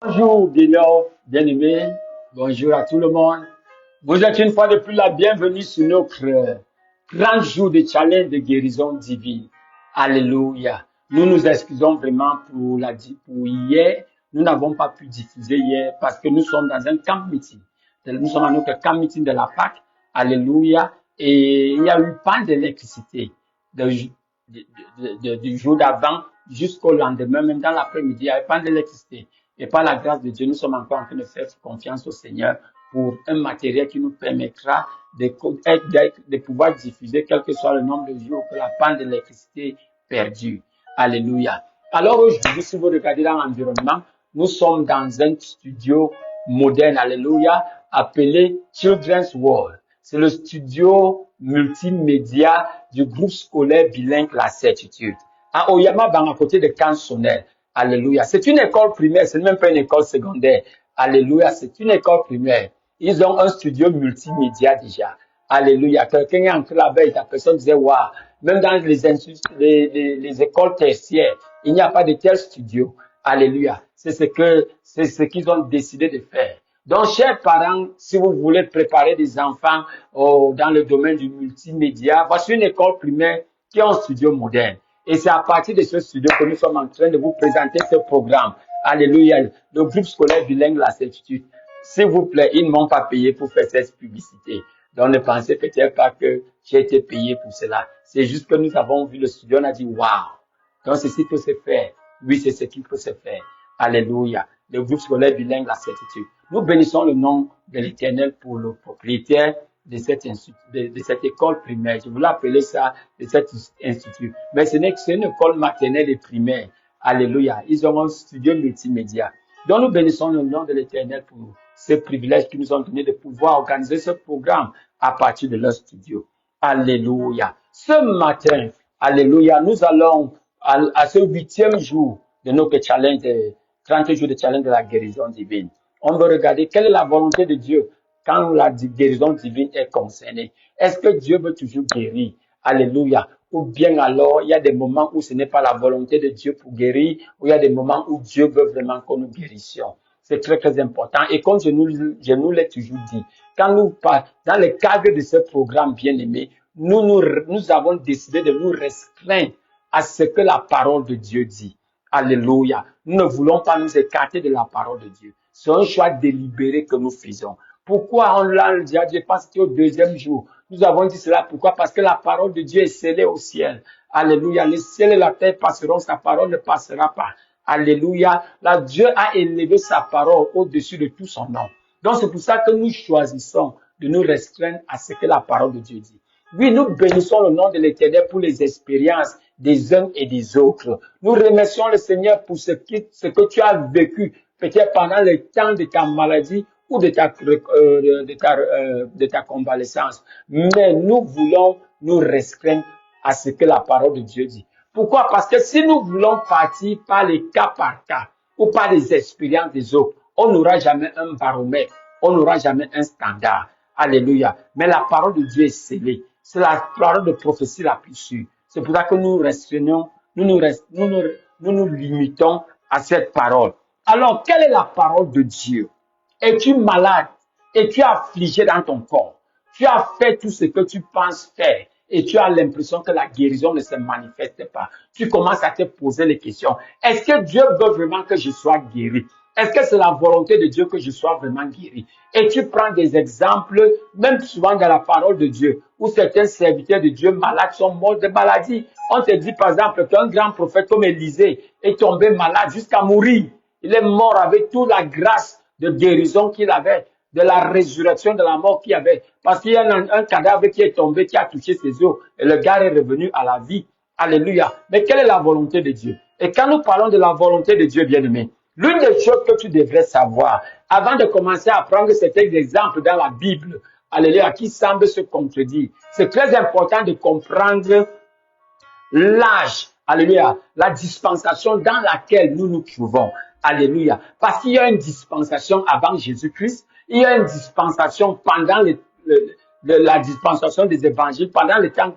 Bonjour, bien-aimés. Bonjour à tout le monde. Vous êtes une fois de plus la bienvenue sur notre grand jour de challenge de guérison divine. Alléluia. Nous nous excusons vraiment pour hier. Nous n'avons pas pu diffuser hier parce que nous sommes dans un camp meeting. Nous sommes à notre camp meeting de la Pâque. Alléluia. Et il y a eu pas d'électricité du jour d'avant jusqu'au lendemain, même dans l'après-midi, il n'y avait pas d'électricité. Et par la grâce de Dieu, nous sommes encore en train de faire confiance au Seigneur pour un matériel qui nous permettra de pouvoir diffuser, quel que soit le nombre de jours que la panne d'électricité perdue. Alléluia. Alors aujourd'hui, si vous regardez dans l'environnement, nous sommes dans un studio moderne, alléluia, appelé Children's World. C'est le studio multimédia du groupe scolaire bilingue La Certitude. À Oyama, à côté de Cansonel. Alléluia. C'est une école primaire, ce n'est même pas une école secondaire. Alléluia, c'est une école primaire. Ils ont un studio multimédia déjà. Alléluia. Quelqu'un est entré là-bas et la personne disait, waouh, même dans les écoles tertiaires, il n'y a pas de tel studio. Alléluia. C'est ce qu'ils ont décidé de faire. Donc, chers parents, si vous voulez préparer des enfants dans le domaine du multimédia, voici une école primaire qui a un studio moderne. Et c'est à partir de ce studio que nous sommes en train de vous présenter ce programme. Alléluia. Le groupe scolaire bilingue La Certitude. S'il vous plaît, ils ne m'ont pas payé pour faire cette publicité. Donc, ne pensez peut-être pas que j'ai été payé pour cela. C'est juste que nous avons vu le studio, on a dit, waouh. Donc, ceci peut se faire. Oui, c'est ce qui peut se faire. Alléluia. Le groupe scolaire bilingue La Certitude. Nous bénissons le nom de l'Éternel pour le propriétaire de cette école primaire. Je voulais appeler ça de cet institut. Mais ce n'est que c'est une école maternelle et primaire. Alléluia. Ils ont un studio multimédia. Donc nous bénissons le nom de l'Éternel pour ce privilège qu'ils nous ont donné de pouvoir organiser ce programme à partir de leur studio. Alléluia. Ce matin, alléluia, nous allons à ce 8e jour de notre challenge, 30 jours de challenge de la guérison divine. On veut regarder quelle est la volonté de Dieu quand la guérison divine est concernée. Est-ce que Dieu veut toujours guérir? Alléluia. Ou bien alors, il y a des moments où ce n'est pas la volonté de Dieu pour guérir, ou il y a des moments où Dieu veut vraiment que nous guérissions. C'est très, très important. Et comme je nous l'ai toujours dit, quand nous parlons, dans le cadre de ce programme bien-aimé, nous avons décidé de nous restreindre à ce que la parole de Dieu dit. Alléluia. Nous ne voulons pas nous écarter de la parole de Dieu. C'est un choix délibéré que nous faisons. Pourquoi on l'a dit? Je pense qu'au 2e jour, nous avons dit cela. Pourquoi? Parce que la parole de Dieu est scellée au ciel. Alléluia. Le ciel et la terre passeront, sa parole ne passera pas. Alléluia. Là, Dieu a élevé sa parole au-dessus de tout son nom. Donc, c'est pour ça que nous choisissons de nous restreindre à ce que la parole de Dieu dit. Oui, nous bénissons le nom de l'Éternel pour les expériences des uns et des autres. Nous remercions le Seigneur pour ce que tu as vécu, peut-être pendant le temps de ta maladie ou de ta convalescence. Mais nous voulons nous restreindre à ce que la parole de Dieu dit. Pourquoi? Parce que si nous voulons partir par les cas par cas ou par les expériences des autres, on n'aura jamais un baromètre, on n'aura jamais un standard. Alléluia. Mais la parole de Dieu est scellée. C'est la parole de prophétie la plus sûre. C'est pour ça que nous restreignons, nous limitons à cette parole. Alors, quelle est la parole de Dieu? Es-tu malade? Es-tu affligé dans ton corps? Tu as fait tout ce que tu penses faire et tu as l'impression que la guérison ne se manifeste pas. Tu commences à te poser les questions. Est-ce que Dieu veut vraiment que je sois guéri? Est-ce que c'est la volonté de Dieu que je sois vraiment guéri? Et tu prends des exemples, même souvent dans la parole de Dieu, où certains serviteurs de Dieu malades sont morts de maladie. On te dit par exemple qu'un grand prophète comme Élisée est tombé malade jusqu'à mourir. Il est mort avec toute la grâce de guérison qu'il avait, de la résurrection de la mort qu'il avait. Parce qu'il y a un cadavre qui est tombé, qui a touché ses os, et le gars est revenu à la vie. Alléluia. Mais quelle est la volonté de Dieu? Et quand nous parlons de la volonté de Dieu, bien-aimé, l'une des choses que tu devrais savoir, avant de commencer à prendre certains exemples dans la Bible, alléluia, qui semblent se contredire, c'est très important de comprendre l'âge, alléluia, la dispensation dans laquelle nous nous trouvons. Alléluia. Parce qu'il y a une dispensation avant Jésus-Christ, il y a une dispensation pendant la dispensation des évangiles, pendant le temps,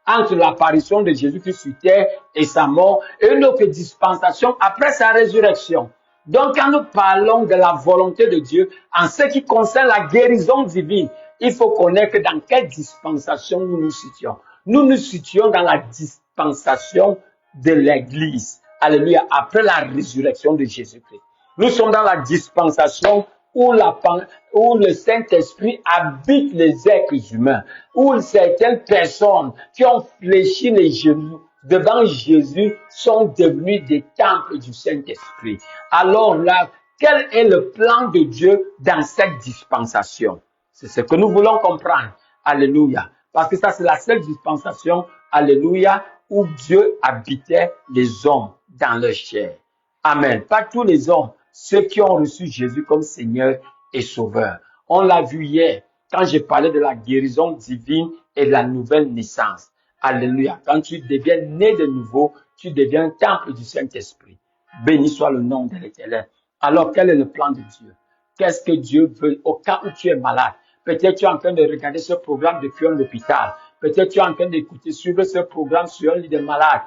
entre l'apparition de Jésus-Christ sur terre et sa mort, et une autre dispensation après sa résurrection. Donc, quand nous parlons de la volonté de Dieu, en ce qui concerne la guérison divine, il faut connaître dans quelle dispensation nous nous situons. Nous nous situons dans la dispensation de l'Église. Alléluia, après la résurrection de Jésus-Christ. Nous sommes dans la dispensation où le Saint-Esprit habite les êtres humains, où certaines personnes qui ont fléchi les genoux devant Jésus sont devenus des temples du Saint-Esprit. Alors là, quel est le plan de Dieu dans cette dispensation? C'est ce que nous voulons comprendre. Alléluia. Parce que ça, c'est la seule dispensation, alléluia, où Dieu habitait les hommes dans leur chair. Amen. Pas tous les hommes, ceux qui ont reçu Jésus comme Seigneur et Sauveur. On l'a vu hier, quand j'ai parlé de la guérison divine et de la nouvelle naissance. Alléluia. Quand tu deviens né de nouveau, tu deviens un temple du Saint-Esprit. Béni soit le nom de l'Éternel. Alors, quel est le plan de Dieu? Qu'est-ce que Dieu veut au cas où tu es malade? Peut-être tu es en train de regarder ce programme depuis un hôpital. Peut-être tu es en train d'écouter, suivre ce programme sur un lit de malade.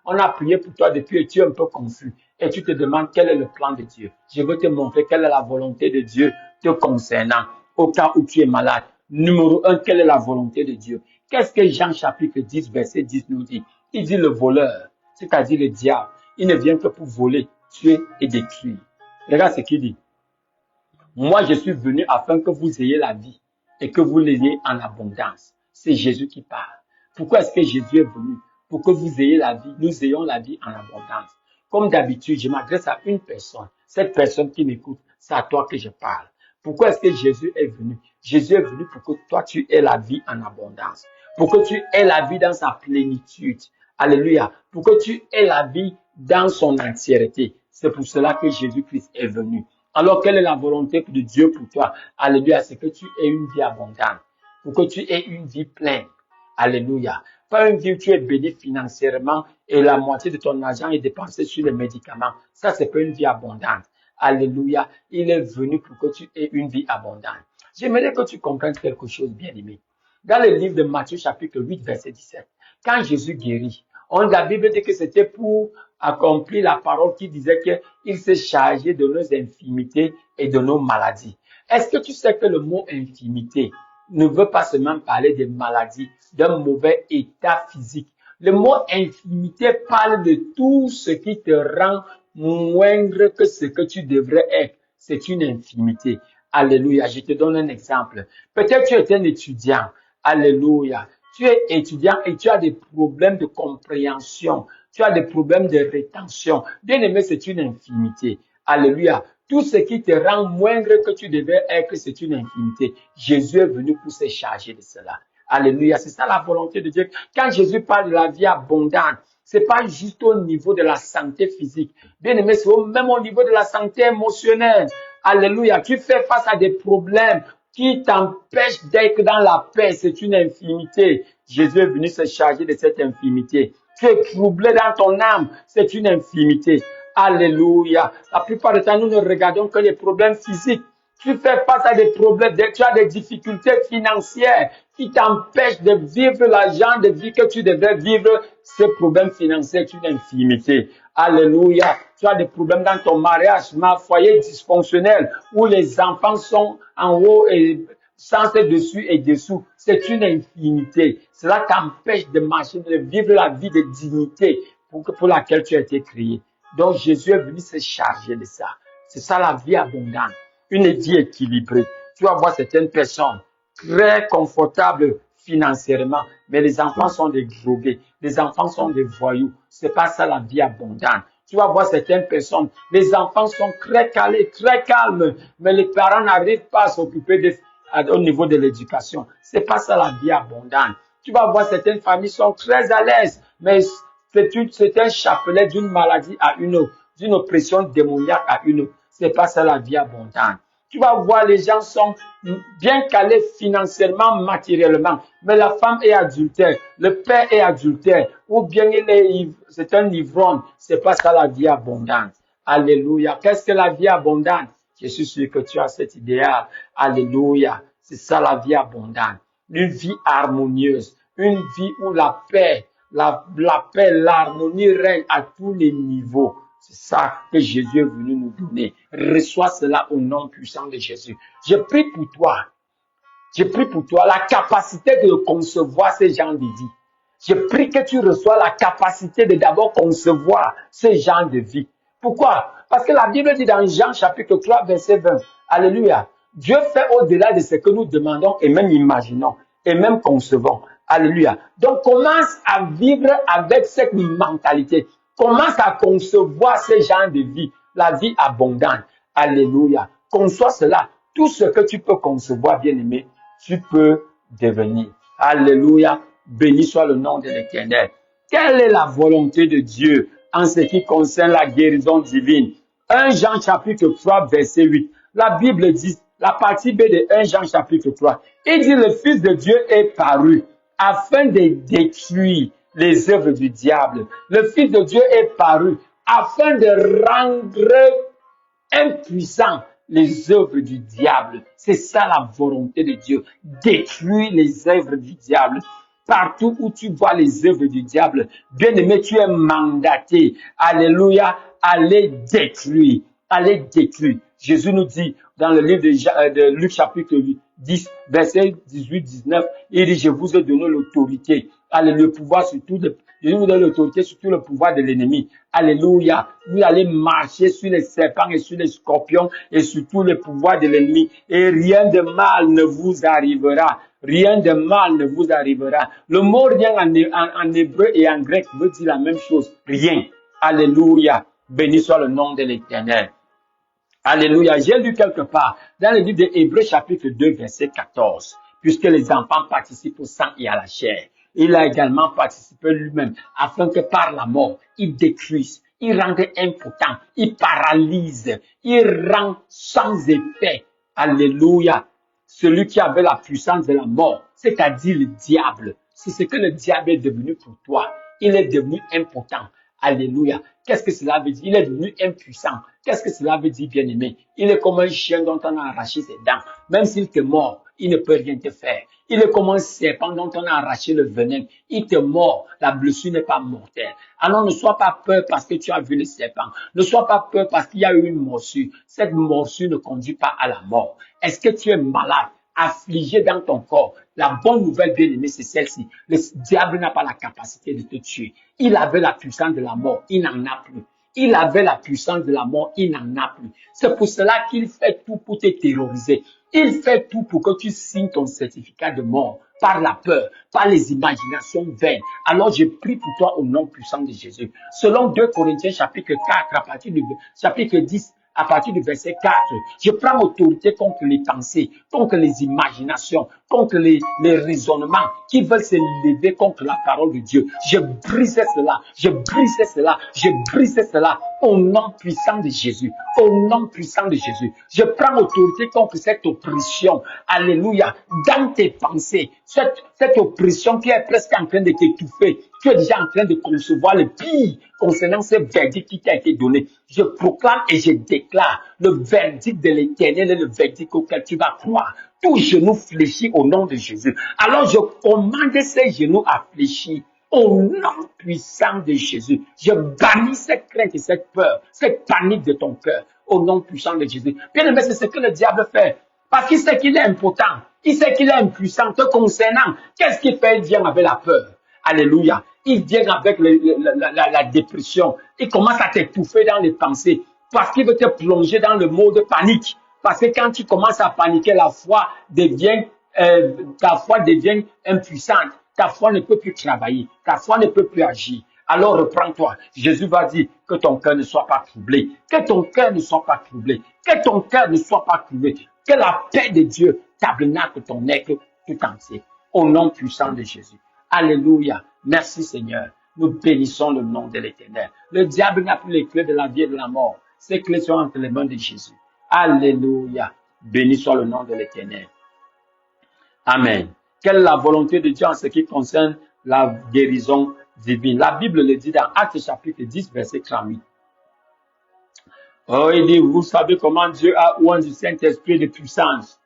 On a prié pour toi depuis et tu es un peu confus. Et tu te demandes quel est le plan de Dieu. Je veux te montrer quelle est la volonté de Dieu te concernant au cas où tu es malade. Numéro 1, quelle est la volonté de Dieu? Qu'est-ce que Jean chapitre 10, verset 10 nous dit? Il dit le voleur, c'est-à-dire le diable, il ne vient que pour voler, tuer et détruire. Regarde ce qu'il dit. Moi, je suis venu afin que vous ayez la vie et que vous l'ayez en abondance. C'est Jésus qui parle. Pourquoi est-ce que Jésus est venu? Pour que vous ayez la vie, nous ayons la vie en abondance. Comme d'habitude, je m'adresse à une personne. Cette personne qui m'écoute, c'est à toi que je parle. Pourquoi est-ce que Jésus est venu? Jésus est venu pour que toi, tu aies la vie en abondance. Pour que tu aies la vie dans sa plénitude. Alléluia. Pour que tu aies la vie dans son entièreté. C'est pour cela que Jésus-Christ est venu. Alors, quelle est la volonté de Dieu pour toi? Alléluia. C'est que tu aies une vie abondante. Pour que tu aies une vie pleine. Alléluia. Pas une vie où tu es béni financièrement et la moitié de ton argent est dépensé sur les médicaments. Ça, c'est pas une vie abondante. Alléluia. Il est venu pour que tu aies une vie abondante. J'aimerais que tu comprennes quelque chose, bien-aimé. Dans le livre de Matthieu, chapitre 8, verset 17, quand Jésus guérit, la Bible dit que c'était pour accomplir la parole qui disait qu'il s'est chargé de nos infimités et de nos maladies. Est-ce que tu sais que le mot infimité ne veut pas seulement parler des maladies, d'un mauvais état physique? Le mot infimité parle de tout ce qui te rend moindre que ce que tu devrais être. C'est une infimité. Alléluia. Je te donne un exemple. Peut-être tu es un étudiant. Alléluia. Tu es étudiant et tu as des problèmes de compréhension. Tu as des problèmes de rétention. Bien aimé, c'est une infimité. Alléluia. Tout ce qui te rend moindre que tu devais être, c'est une infimité. Jésus est venu pour se charger de cela. Alléluia. C'est ça la volonté de Dieu. Quand Jésus parle de la vie abondante, c'est pas juste au niveau de la santé physique. Bien aimé, c'est même au niveau de la santé émotionnelle. Alléluia. Tu fais face à des problèmes qui t'empêchent d'être dans la paix. C'est une infimité. Jésus est venu se charger de cette infimité. Tu es troublé dans ton âme. C'est une infimité. Alléluia. La plupart du temps, nous ne regardons que les problèmes physiques. Tu fais face à des problèmes, tu as des difficultés financières qui t'empêchent de vivre l'argent de vie que tu devrais vivre. Ces problèmes financiers, c'est une infimité. Alléluia. Tu as des problèmes dans ton mariage, un foyer dysfonctionnel où les enfants sont en haut et sans dessus et dessous. C'est une infimité. Cela t'empêche de marcher, de vivre la vie de dignité pour laquelle tu as été créé. Donc Jésus est venu se charger de ça. C'est ça la vie abondante. Une vie équilibrée. Tu vas voir certaines personnes très confortables financièrement, mais les enfants sont des drogués, les enfants sont des voyous. C'est pas ça la vie abondante. Tu vas voir certaines personnes, les enfants sont très calés, très calmes, mais les parents n'arrivent pas à s'occuper au niveau de l'éducation. C'est pas ça la vie abondante. Tu vas voir certaines familles sont très à l'aise, mais c'est un chapelet d'une maladie à une autre, d'une oppression démoniaque à une autre. C'est pas ça la vie abondante. Tu vas voir, les gens sont bien calés financièrement, matériellement, mais la femme est adultère, le père est adultère, ou bien c'est un ivrogne. C'est pas ça la vie abondante. Alléluia. Qu'est-ce que la vie abondante? Je suis sûr que tu as cet idéal. Alléluia. C'est ça la vie abondante. Une vie harmonieuse, une vie où la paix, l'harmonie règne à tous les niveaux. C'est ça que Jésus est venu nous donner. Reçois cela au nom puissant de Jésus. Je prie pour toi. Je prie pour toi la capacité de concevoir ces genres de vie. Je prie que tu reçois la capacité de d'abord concevoir ces genres de vie. Pourquoi? Parce que la Bible dit dans Jean chapitre 3, verset 20, Alléluia, Dieu fait au-delà de ce que nous demandons et même imaginons et même concevons. Alléluia. Donc commence à vivre avec cette mentalité. Commence à concevoir ces genres de vie, la vie abondante. Alléluia. Conçois cela. Tout ce que tu peux concevoir, bien-aimé, tu peux devenir. Alléluia. Béni soit le nom de l'Éternel. Quelle est la volonté de Dieu en ce qui concerne la guérison divine? 1 Jean chapitre 3, verset 8. La Bible dit, la partie B de 1 Jean chapitre 3, il dit le Fils de Dieu est paru afin de détruire les œuvres du diable. Le Fils de Dieu est paru afin de rendre impuissant les œuvres du diable. C'est ça la volonté de Dieu. Détruire les œuvres du diable. Partout où tu vois les œuvres du diable, bien-aimé, tu es mandaté. Alléluia. Allez détruire. Allez détruire. Jésus nous dit dans le livre de Luc chapitre 10, verset 18-19, il dit, je vous ai donné l'autorité. Allez, le pouvoir sur tout le, je vous donne l'autorité sur tout le pouvoir de l'ennemi. Alléluia. Vous allez marcher sur les serpents et sur les scorpions et sur tout le pouvoir de l'ennemi. Et rien de mal ne vous arrivera. Rien de mal ne vous arrivera. Le mot rien en hébreu et en grec veut dire la même chose. Rien. Alléluia. Béni soit le nom de l'Éternel. Alléluia. J'ai lu quelque part dans le livre de Hébreux chapitre 2 verset 14. Puisque les enfants participent au sang et à la chair. Il a également participé lui-même afin que par la mort, il détruise, il rende impotent, il paralyse, il rend sans effet. Alléluia. Celui qui avait la puissance de la mort, c'est-à-dire le diable. C'est ce que le diable est devenu pour toi. Il est devenu impotent. Alléluia. Qu'est-ce que cela veut dire? Il est devenu impuissant. Qu'est-ce que cela veut dire, bien-aimé? Il est comme un chien dont on a arraché ses dents. Même s'il te mord, il ne peut rien te faire. Il est comme un serpent dont on a arraché le venin. Il te mord. La blessure n'est pas mortelle. Alors ne sois pas peur parce que tu as vu le serpent. Ne sois pas peur parce qu'il y a eu une morsure. Cette morsure ne conduit pas à la mort. Est-ce que tu es malade? Affligé dans ton corps? La bonne nouvelle, bien aimée, c'est celle-ci. Le diable n'a pas la capacité de te tuer. Il avait la puissance de la mort, il n'en a plus. Il avait la puissance de la mort, il n'en a plus. C'est pour cela qu'il fait tout pour te terroriser. Il fait tout pour que tu signes ton certificat de mort par la peur, par les imaginations vaines. Alors je prie pour toi au nom puissant de Jésus. Selon 2 Corinthiens chapitre 4, à partir du chapitre 10, à partir du verset 4, je prends autorité contre les pensées, contre les imaginations, contre les raisonnements qui veulent se lever contre la parole de Dieu. Je brise cela, je brise cela, je brise cela au nom puissant de Jésus, au nom puissant de Jésus. Je prends autorité contre cette oppression, alléluia, dans tes pensées, cette oppression qui est presque en train de t'étouffer. Tu es déjà en train de concevoir le pire concernant ce verdict qui t'a été donné. Je proclame et je déclare le verdict de l'Éternel et le verdict auquel tu vas croire. Tout genou fléchit au nom de Jésus. Alors je commande ces genoux à fléchir au nom puissant de Jésus. Je bannis cette crainte et cette peur, cette panique de ton cœur au nom puissant de Jésus. Bien aimé, c'est ce que le diable fait. Parce qu'il sait qu'il est impotent. Il sait qu'il est impuissant te concernant. Qu'est-ce qu'il fait? Il vient avec la peur. Alléluia. Il vient avec la dépression. Il commence à t'étouffer dans les pensées. Parce qu'il veut te plonger dans le mode panique. Parce que quand tu commences à paniquer, ta foi devient impuissante. Ta foi ne peut plus travailler. Ta foi ne peut plus agir. Alors reprends-toi. Jésus va dire que ton cœur ne soit pas troublé. Que ton cœur ne soit pas troublé. Que ton cœur ne soit pas troublé. Que la paix de Dieu tabernacle ton être tout entier. Au nom puissant de Jésus. Alléluia. Merci Seigneur. Nous bénissons le nom de l'Éternel. Le diable n'a plus les clés de la vie et de la mort. Ces clés sont entre les mains de Jésus. Alléluia. Béni soit le nom de l'Éternel. Amen. Quelle est la volonté de Dieu en ce qui concerne la guérison divine? La Bible le dit dans Actes chapitre 10, verset 38. Oh, il dit, vous savez comment Dieu a oint du Saint-Esprit de puissance.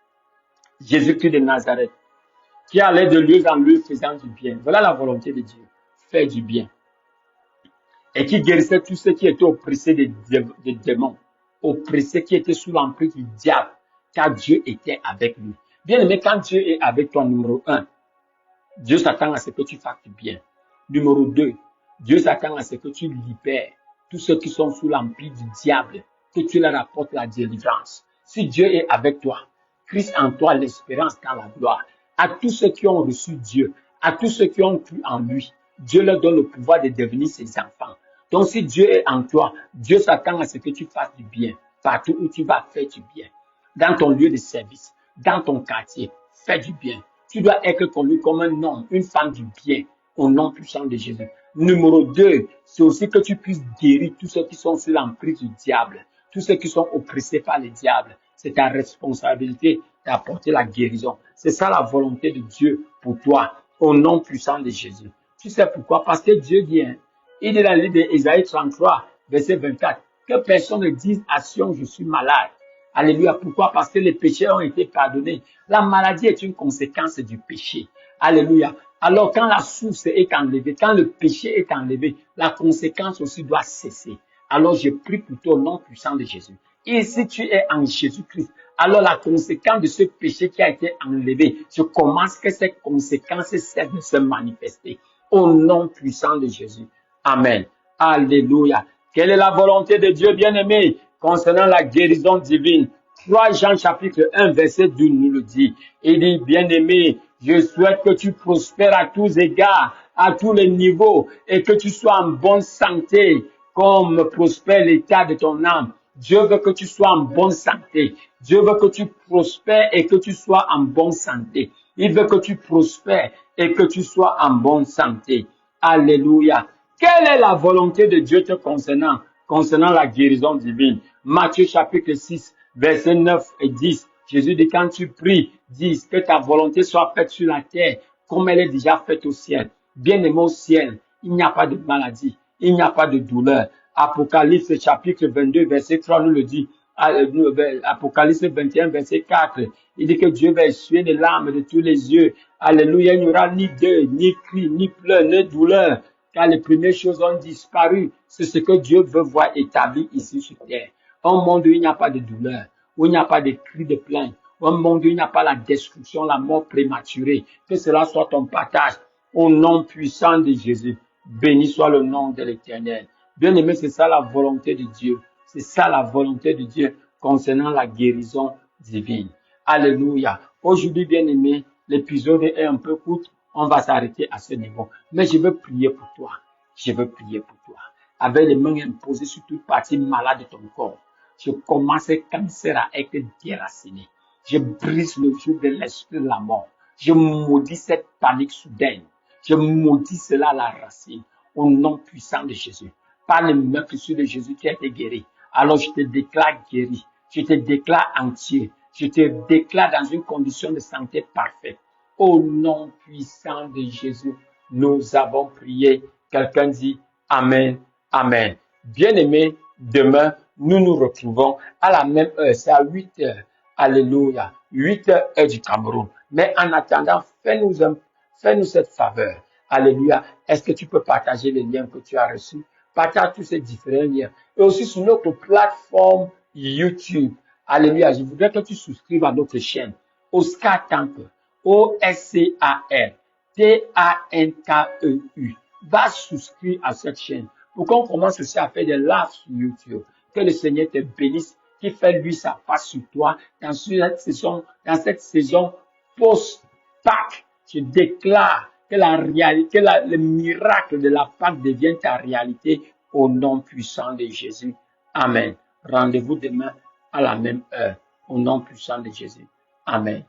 Jésus-Christ de Nazareth, qui allait de lieu en lieu faisant du bien. Voilà la volonté de Dieu. Faire du bien. et qui guérissait tous ceux qui étaient oppressés des démons, oppressés qui étaient sous l'emprise du diable, car Dieu était avec lui. Bien aimé, quand Dieu est avec toi, numéro un, Dieu s'attend à ce que tu fasses du bien. Numéro 2, Dieu s'attend à ce que tu libères tous ceux qui sont sous l'empire du diable, que tu leur apportes la délivrance. Si Dieu est avec toi, Christ en toi, l'espérance dans la gloire. À tous ceux qui ont reçu Dieu, à tous ceux qui ont cru en lui, Dieu leur donne le pouvoir de devenir ses enfants. Donc si Dieu est en toi, Dieu s'attend à ce que tu fasses du bien. Partout où tu vas, faire du bien. Dans ton lieu de service, dans ton quartier, fais du bien. Tu dois être connu comme un homme, une femme du bien, au nom puissant de Jésus. Numéro 2, c'est aussi que tu puisses guérir tous ceux qui sont sous l'emprise du diable, tous ceux qui sont oppressés par le diable. C'est ta responsabilité d'apporter la guérison. C'est ça la volonté de Dieu pour toi, au nom puissant de Jésus. Tu sais pourquoi? Parce que Dieu dit, il dit dans le livre d'Ésaïe 33, verset 24, que personne ne dise à Sion, je suis malade. Alléluia. Pourquoi? Parce que les péchés ont été pardonnés. La maladie est une conséquence du péché. Alléluia. Alors, quand la source est enlevée, quand le péché est enlevé, la conséquence aussi doit cesser. Alors, je prie pour toi au nom puissant de Jésus. Et si tu es en Jésus-Christ, alors la conséquence de ce péché qui a été enlevé, je commence que ces conséquences cessent de se manifester. Au nom puissant de Jésus. Amen. Alléluia. Quelle est la volonté de Dieu, bien-aimé, concernant la guérison divine? 3 Jean chapitre 1, verset 2 nous le dit. Il dit, bien-aimé, je souhaite que tu prospères à tous égards, à tous les niveaux, et que tu sois en bonne santé, comme prospère l'état de ton âme. Dieu veut que tu sois en bonne santé. Dieu veut que tu prospères et que tu sois en bonne santé. Il veut que tu prospères et que tu sois en bonne santé. Alléluia. Quelle est la volonté de Dieu te concernant la guérison divine? Matthieu chapitre 6, versets 9 et 10. Jésus dit, quand tu pries, dis que ta volonté soit faite sur la terre comme elle est déjà faite au ciel. Bien-aimé au ciel, il n'y a pas de maladie, il n'y a pas de douleur. Apocalypse chapitre 22, verset 3 nous le dit. Apocalypse 21, verset 4. Il dit que Dieu va essuyer les larmes de tous les yeux. Alléluia, il n'y aura ni deuil, ni cri, ni pleurs, ni douleur. Car les premières choses ont disparu. C'est ce que Dieu veut voir établi ici sur terre. Un monde où il n'y a pas de douleur, où il n'y a pas de cris de plainte, un monde où il n'y a pas la destruction, la mort prématurée. Que cela soit ton partage au nom puissant de Jésus. Béni soit le nom de l'Éternel. Bien-aimé, c'est ça la volonté de Dieu. C'est ça la volonté de Dieu concernant la guérison divine. Alléluia. Aujourd'hui, bien-aimé, l'épisode est un peu court. On va s'arrêter à ce niveau. Mais je veux prier pour toi. Je veux prier pour toi. Avec les mains imposées sur toute partie malade de ton corps. Je commence ce cancer à être déraciné. Je brise le joug de l'esprit de la mort. Je maudis cette panique soudaine. Je maudis cela à la racine. Au nom puissant de Jésus. Par le meurtre de Jésus qui a été guéri. Alors je te déclare guéri. Je te déclare entier. Je te déclare dans une condition de santé parfaite. Au nom puissant de Jésus, nous avons prié. Quelqu'un dit Amen, Amen. Bien-aimés, demain, nous nous retrouvons à la même heure. C'est à 8 heures. Alléluia. 8 heures, heure du Cameroun. Mais en attendant, fais-nous cette faveur. Alléluia. Est-ce que tu peux partager les liens que tu as reçus? Partage tous ces différents liens. Et aussi sur notre plateforme YouTube. Alléluia. Je voudrais que tu souscrives à notre chaîne. Oscar Tanker. O-S-C-A-R. T-A-N-K-E-U. Va souscrire à cette chaîne pour qu'on commence aussi à faire des lives sur YouTube. Que le Seigneur te bénisse, qu'il fait lui sa face sur toi dans cette saison post-Pâques. Je déclare que la réalité, le miracle de la Pâque devienne ta réalité au nom puissant de Jésus. Amen. Rendez-vous demain à la même heure au nom puissant de Jésus. Amen.